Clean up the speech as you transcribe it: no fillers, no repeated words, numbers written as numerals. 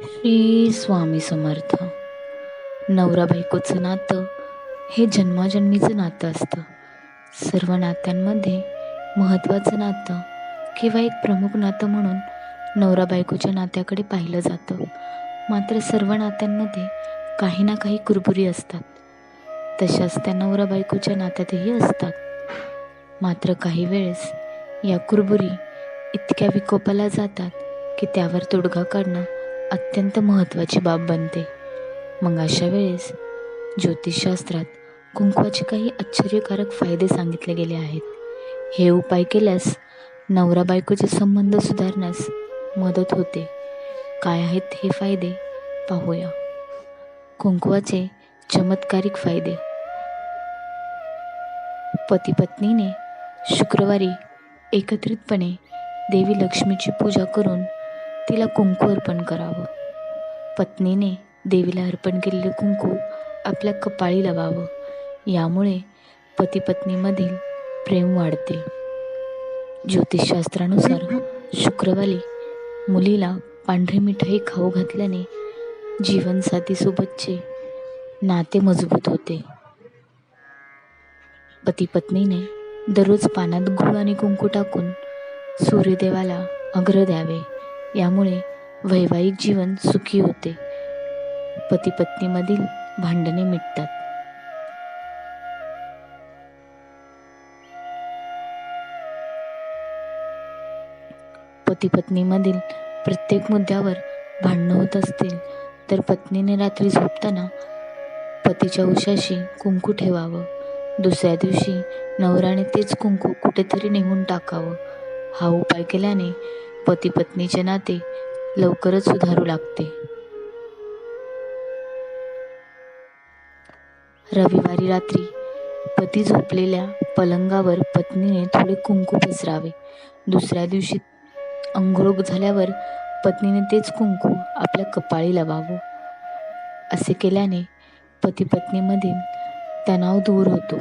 श्री स्वामी समर्थ. नवरा बायकोचं नातं हे जन्माजन्मीचं नातं असतं. सर्व नात्यांमध्ये महत्त्वाचं नातं किंवा एक प्रमुख नातं म्हणून नवरा बायकोच्या नात्याकडे पाहिलं जातं. मात्र सर्व नात्यांमध्ये काही ना काही कुरबुरी असतात. तशाच त्या नवरा बायकोच्या नात्यातही असतात. मात्र काही वेळेस या कुरबुरी इतक्या विकोपाला जातात की त्यावर तोडगा काढणं अत्यंत महत्त्वाची बाब बनते. मग अशा वेळेस ज्योतिषशास्त्रात कुंकवाचे काही आश्चर्यकारक फायदे सांगितले गेले आहेत. हे उपाय केल्यास नवरा बायकोचे संबंध सुधारण्यास मदत होते. काय आहेत हे फायदे पाहूया. कुंकवाचे चमत्कारिक फायदे. पती पत्नीने शुक्रवारी एकत्रितपणे देवी लक्ष्मीची पूजा करून तिला कुंकू अर्पण करावं. पत्नीने देवीला अर्पण केलेले कुंकू आपल्या कपाळी लावावं. यामुळे पती पत्नीमधील प्रेम वाढते. ज्योतिषशास्त्रानुसार शुक्रवारी मुलीला पांढरी मिठाई खाऊ घातल्याने जीवनसाथीसोबतचे नाते मजबूत होते. पती पत्नीने दररोज पानात गूळ आणि कुंकू टाकून सूर्यदेवाला अर्घ्य द्यावे. यामुळे वैवाहिक जीवन सुखी होते. पती पत्नीमधील भांडणे मिटतात. पती पत्नीमधील प्रत्येक मुद्द्यावर भांडणं होत असतील तर पत्नीने रात्री झोपताना पतीच्या उशाशी कुंकू ठेवावं. दुसऱ्या दिवशी नवऱ्याने तेच कुंकू कुठेतरी नेऊन टाकावं. हा उपाय केल्याने पती पत्नीचे नाते लवकरच सुधारू लागते. रविवारी रात्री पती झोपलेल्या पलंगावर पत्नीने थोडे कुंकू पसरावे. दुसऱ्या दिवशी अंघोळ झाल्यावर पत्नीने तेच कुंकू आपल्या कपाळी लावावं. असे केल्याने पती पत्नीमधील तणाव दूर होतो.